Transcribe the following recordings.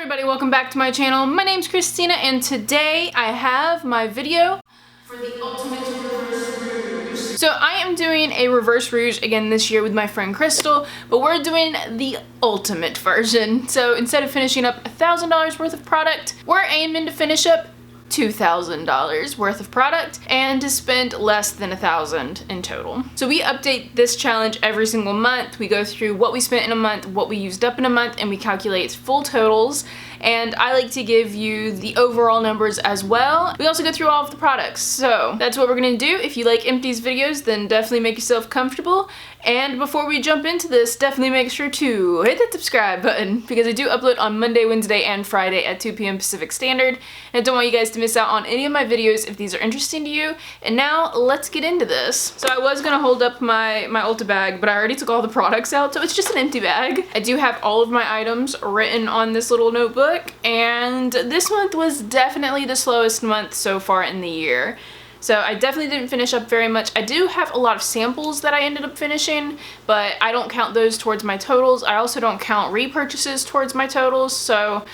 everybody, welcome back to my channel. My name's Christina and today I have my video for the ultimate reverse rouge. So I am doing a reverse rouge again this year with my friend Crystal, but we're doing the ultimate version. So instead of finishing up $1,000 worth of product, we're aiming to finish up $2,000 worth of product and to spend less than $1,000 in total. So we update this challenge every single month. We go through what we spent in a month, what we used up in a month, and we calculate full totals. And I like to give you the overall numbers as well. We also go through all of the products. So that's what we're gonna do. If you like Empties videos, then definitely make yourself comfortable. And before we jump into this, definitely make sure to hit that subscribe button because I do upload on Monday, Wednesday, and Friday at 2 p.m. Pacific Standard. And I don't want you guys to miss out on any of my videos if these are interesting to you. And now let's get into this. So I was gonna hold up my Ulta bag, but I already took all the products out, so it's just an empty bag. I do have all of my items written on this little notebook, and this month was definitely the slowest month so far in the year. So I definitely didn't finish up very much. I do have a lot of samples that I ended up finishing, but I don't count those towards my totals. I also don't count repurchases towards my totals, so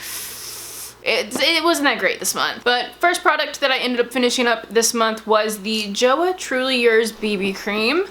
it wasn't that great this month. But first product that I ended up finishing up this month was the JOAH Truly Yours BB Cream.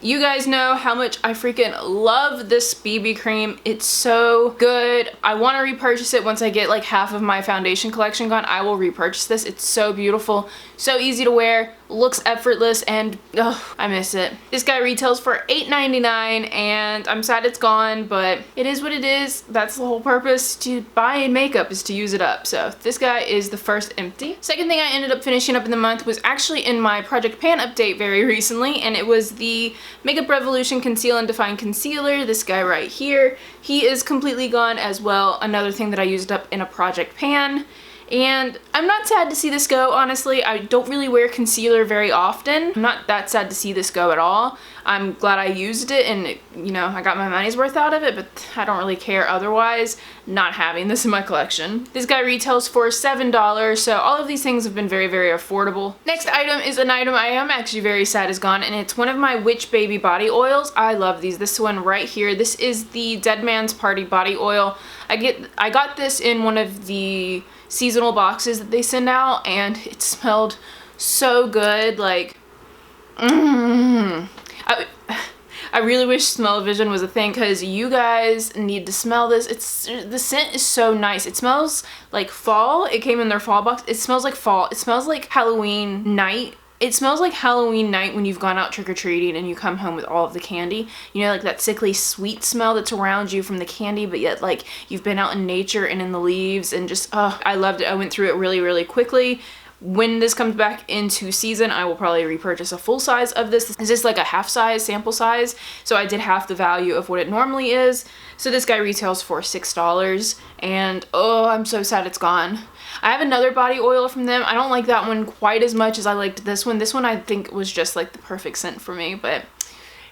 You guys know how much I freaking love this BB cream. It's so good. I want to repurchase it once I get like half of my foundation collection gone. I will repurchase this. It's so beautiful, so easy to wear, looks effortless, and oh, I miss it. This guy retails for $8.99 and I'm sad it's gone, but it is what it is. That's the whole purpose to buy makeup, is to use it up. So this guy is the first empty. Second thing I ended up finishing up in the month was actually in my Project Pan update very recently, and it was the Makeup Revolution Conceal and Define Concealer. This guy right here. He is completely gone as well. Another thing that I used up in a Project Pan. And I'm not sad to see this go, honestly. I don't really wear concealer very often. I'm not that sad to see this go at all. I'm glad I used it and, you know, I got my money's worth out of it, but I don't really care otherwise not having this in my collection. This guy retails for $7, so all of these things have been very, very affordable. Next item is an item I am actually very sad is gone, and it's one of my Witch Baby body oils. I love these. This one right here. This is the Dead Man's Party body oil. I got this in one of the seasonal boxes that they send out, and it smelled so good. Like, I really wish smell-o-vision was a thing because you guys need to smell this. The scent is so nice. It smells like fall. It came in their fall box. It smells like fall. It smells like Halloween night. It smells like Halloween night when you've gone out trick-or-treating and you come home with all of the candy. You know, like that sickly sweet smell that's around you from the candy, but yet like you've been out in nature and in the leaves, and just, oh, I loved it. I went through it really, really quickly. When this comes back into season, I will probably repurchase a full size of this. This is like a half size, sample size, so I did half the value of what it normally is. So this guy retails for $6, and oh, I'm so sad it's gone. I have another body oil from them. I don't like that one quite as much as I liked this one. This one I think was just like the perfect scent for me, but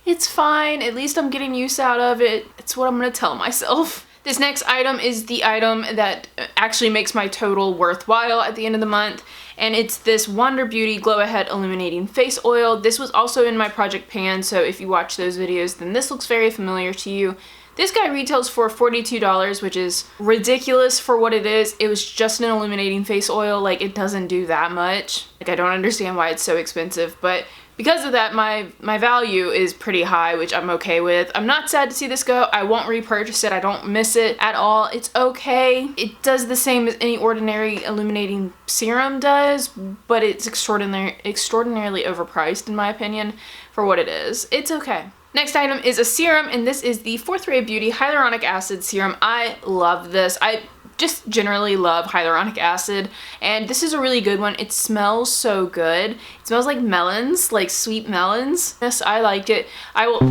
it's fine. At least I'm getting use out of it. It's what I'm gonna tell myself. This next item is the item that actually makes my total worthwhile at the end of the month, and it's this Wander Beauty Glow Ahead Illuminating Face Oil. This was also in my Project Pan, so if you watch those videos, then this looks very familiar to you. This guy retails for $42, which is ridiculous for what it is. It was just an illuminating face oil. Like, it doesn't do that much. Like, I don't understand why it's so expensive, but because of that, my value is pretty high, which I'm okay with. I'm not sad to see this go. I won't repurchase it. I don't miss it at all. It's okay. It does the same as any ordinary illuminating serum does, but it's extraordinarily overpriced in my opinion for what it is. It's okay. Next item is a serum, and this is the Fourth Ray Beauty Hyaluronic Acid Serum. I love this. I just generally love hyaluronic acid, and this is a really good one. It smells so good. It smells like melons, like sweet melons. Yes, I liked it. I will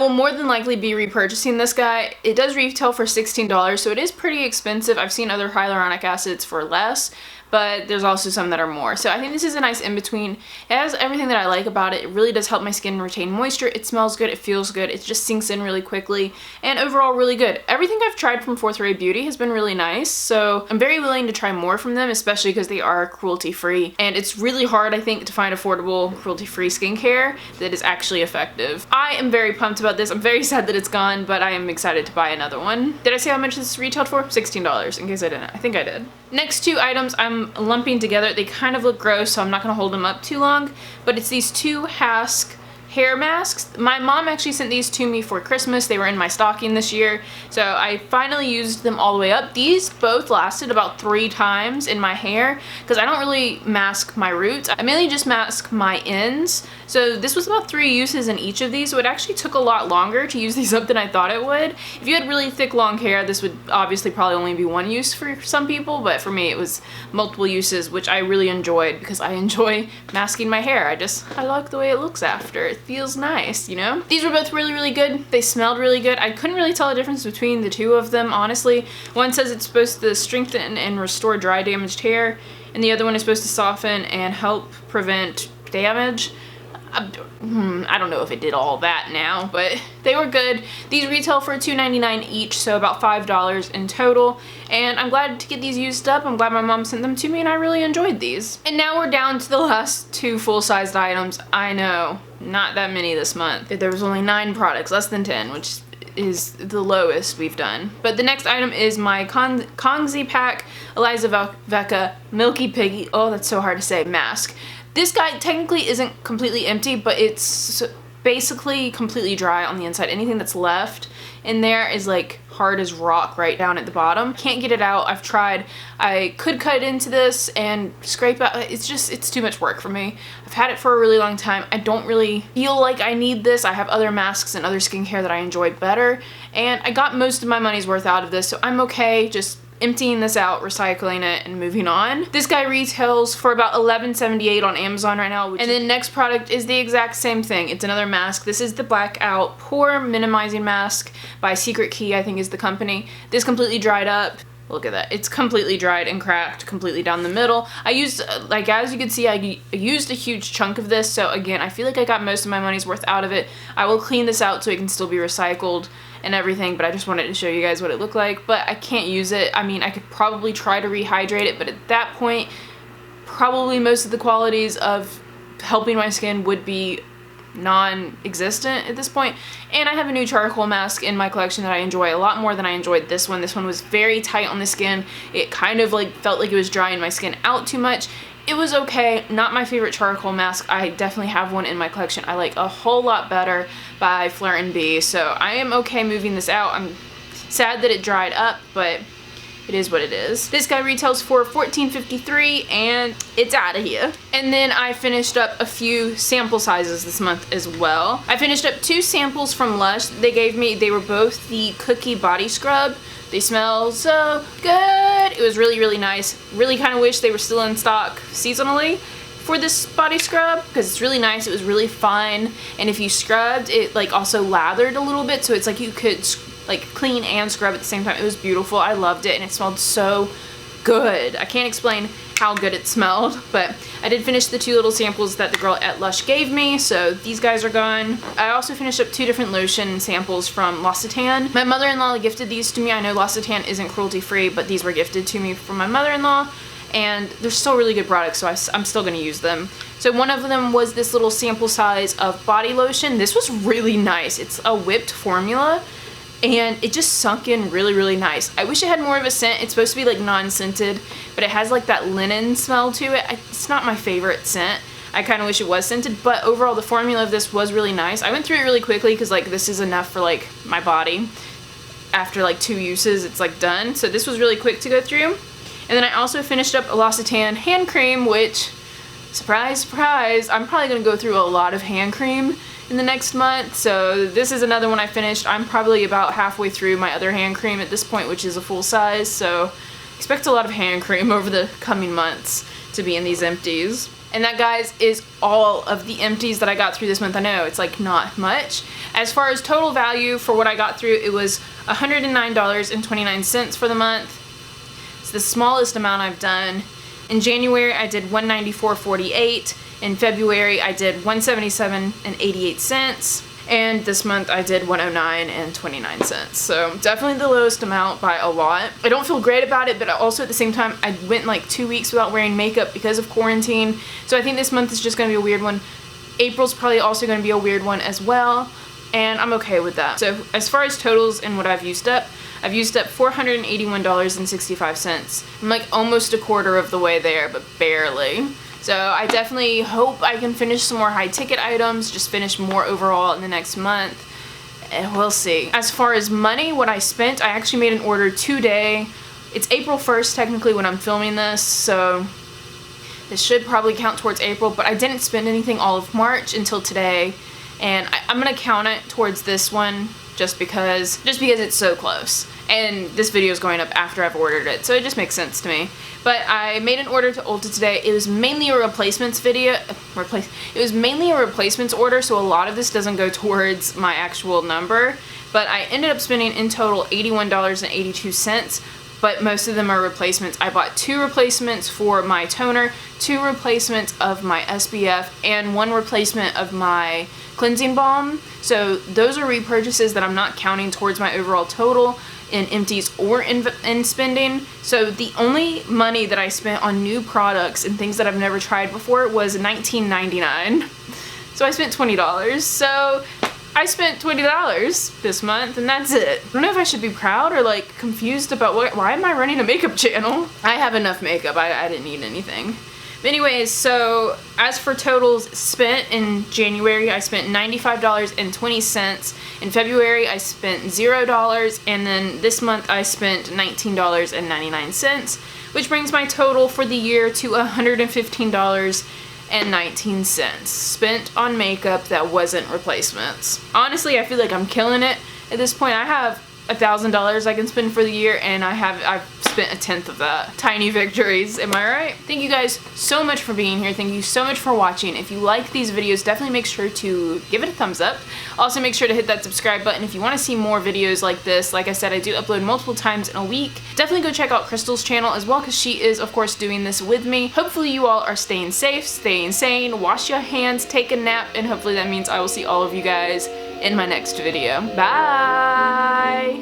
more than likely be repurchasing this guy. It does retail for $16, so it is pretty expensive. I've seen other hyaluronic acids for less, but there's also some that are more. So I think this is a nice in-between. It has everything that I like about it. It really does help my skin retain moisture. It smells good. It feels good. It just sinks in really quickly, and overall really good. Everything I've tried from Fourth Ray Beauty has been really nice, so I'm very willing to try more from them, especially because they are cruelty-free, and it's really hard, I think, to find affordable cruelty-free skincare that is actually effective. I am very pumped about this. I'm very sad that it's gone, but I am excited to buy another one. Did I say how much this retailed for? $16, in case I didn't. I think I did. Next two items I'm lumping together. They kind of look gross, so I'm not going to hold them up too long, but it's these two Hask hair masks. My mom actually sent these to me for Christmas. They were in my stocking this year, so I finally used them all the way up. These both lasted about 3 times in my hair because I don't really mask my roots. I mainly just mask my ends. So this was about 3 uses in each of these, so it actually took a lot longer to use these up than I thought it would. If you had really thick long hair, this would obviously probably only be 1 use for some people, but for me it was multiple uses, which I really enjoyed because I enjoy masking my hair. I like the way it looks after. It feels nice, you know? These were both really, really good. They smelled really good. I couldn't really tell the difference between the two of them, honestly. One says it's supposed to strengthen and restore dry, damaged hair, and the other one is supposed to soften and help prevent damage. I don't know if it did all that now, but they were good. These retail for $2.99 each, so about $5 in total, and I'm glad to get these used up. I'm glad my mom sent them to me, and I really enjoyed these. And now we're down to the last 2 full-sized items. I know, not that many this month. There was only 9 products, less than 10, which is the lowest we've done. But the next item is my Kongzi Pack Eliza Vecca Milky Piggy, oh that's so hard to say, mask. This guy technically isn't completely empty, but it's basically completely dry on the inside. Anything that's left in there is like hard as rock right down at the bottom. Can't get it out. I've tried. I could cut into this and scrape out. It's too much work for me. I've had it for a really long time. I don't really feel like I need this. I have other masks and other skincare that I enjoy better, and I got most of my money's worth out of this, so I'm okay just emptying this out, recycling it, and moving on. This guy retails for about $11.78 on Amazon right now. And then next product is the exact same thing. It's another mask. This is the Blackout Pore Minimizing Mask by Secret Key, I think is the company. This completely dried up. Look at that. It's completely dried and cracked completely down the middle. I used, like as you can see, I used a huge chunk of this, so again, I feel like I got most of my money's worth out of it. I will clean this out so it can still be recycled and everything, but I just wanted to show you guys what it looked like. But I can't use it. I mean, I could probably try to rehydrate it, but at that point, probably most of the qualities of helping my skin would be non-existent at this point. And I have a new charcoal mask in my collection that I enjoy a lot more than I enjoyed this one. This one was very tight on the skin. It kind of like felt like it was drying my skin out too much. It was okay, not my favorite charcoal mask. I definitely have one in my collection I like a whole lot better by Fleur & Bee, so I am okay moving this out. I'm sad that it dried up, but it is what it is. This guy retails for $14.53 and it's out of here. And then I finished up a few sample sizes this month as well. I finished up 2 samples from Lush. They gave me, they were both the Cookie Body Scrub. They smell so good. It was really, really nice. Really kind of wish they were still in stock seasonally for this body scrub because it's really nice. It was really fine, and if you scrubbed, it like also lathered a little bit, so it's like you could like clean and scrub at the same time. It was beautiful. I loved it, and it smelled so good. I can't explain how good it smelled, but I did finish the 2 little samples that the girl at Lush gave me, so these guys are gone. I also finished up 2 different lotion samples from L'Occitane. My mother-in-law gifted these to me. I know L'Occitane isn't cruelty-free, but these were gifted to me from my mother-in-law, and they're still really good products, so I'm still going to use them. So one of them was this little sample size of body lotion. This was really nice. It's a whipped formula, and it just sunk in really, really nice. I wish it had more of a scent. It's supposed to be like non-scented, but it has like that linen smell to it. It's not my favorite scent. I kind of wish it was scented, but overall the formula of this was really nice. I went through it really quickly because like this is enough for like my body. After like 2 uses, it's like done. So this was really quick to go through. And then I also finished up a L'Occitane hand cream, which, surprise, surprise, I'm probably going to go through a lot of hand cream in the next month, so this is another one I finished. I'm probably about halfway through my other hand cream at this point, which is a full size, so expect a lot of hand cream over the coming months to be in these empties. And that, guys, is all of the empties that I got through this month. I know it's like not much. As far as total value for what I got through, it was $109.29 for the month. It's the smallest amount I've done. In January, I did $194.48. In February, I did $177.88. And this month I did $109.29. So definitely the lowest amount by a lot. I don't feel great about it, but also at the same time, I went like 2 weeks without wearing makeup because of quarantine. So I think this month is just gonna be a weird one. April's probably also gonna be a weird one as well. And I'm okay with that. So as far as totals and what I've used up $481.65. I'm like almost a quarter of the way there, but barely. So I definitely hope I can finish some more high ticket items, just finish more overall in the next month. And we'll see. As far as money, what I spent, I actually made an order today. It's April 1st technically when I'm filming this, so this should probably count towards April, but I didn't spend anything all of March until today. And I'm gonna count it towards this one just because it's so close. And this video is going up after I've ordered it, so it just makes sense to me. But I made an order to Ulta today. It was mainly a replacements video. It was mainly a replacements order, so a lot of this doesn't go towards my actual number. But I ended up spending in total $81.82. But most of them are replacements. I bought 2 replacements for my toner, 2 replacements of my SPF, and 1 replacement of my cleansing balm. So those are repurchases that I'm not counting towards my overall total in empties or in spending. So the only money that I spent on new products and things that I've never tried before was $19.99. So I spent $20. So I spent $20 this month, and that's it. I don't know if I should be proud or like confused about why am I running a makeup channel? I have enough makeup. I didn't need anything. But anyways, so as for totals spent in January, I spent $95.20. In February, I spent $0, and then this month I spent $19.99, which brings my total for the year to $115.19 spent on makeup that wasn't replacements. Honestly, I feel like I'm killing it at this point. I have $1,000 I can spend for the year, and I've spent 1/10 of that. Tiny victories, am I right? Thank you guys so much for being here. Thank you so much for watching. If you like these videos, definitely make sure to give it a thumbs up. Also make sure to hit that subscribe button if you want to see more videos like this. Like I said, I do upload multiple times in a week. Definitely go check out Crystal's channel as well, because she is of course doing this with me. Hopefully you all are staying safe, staying sane, wash your hands, take a nap, and hopefully that means I will see all of you guys in my next video. Bye!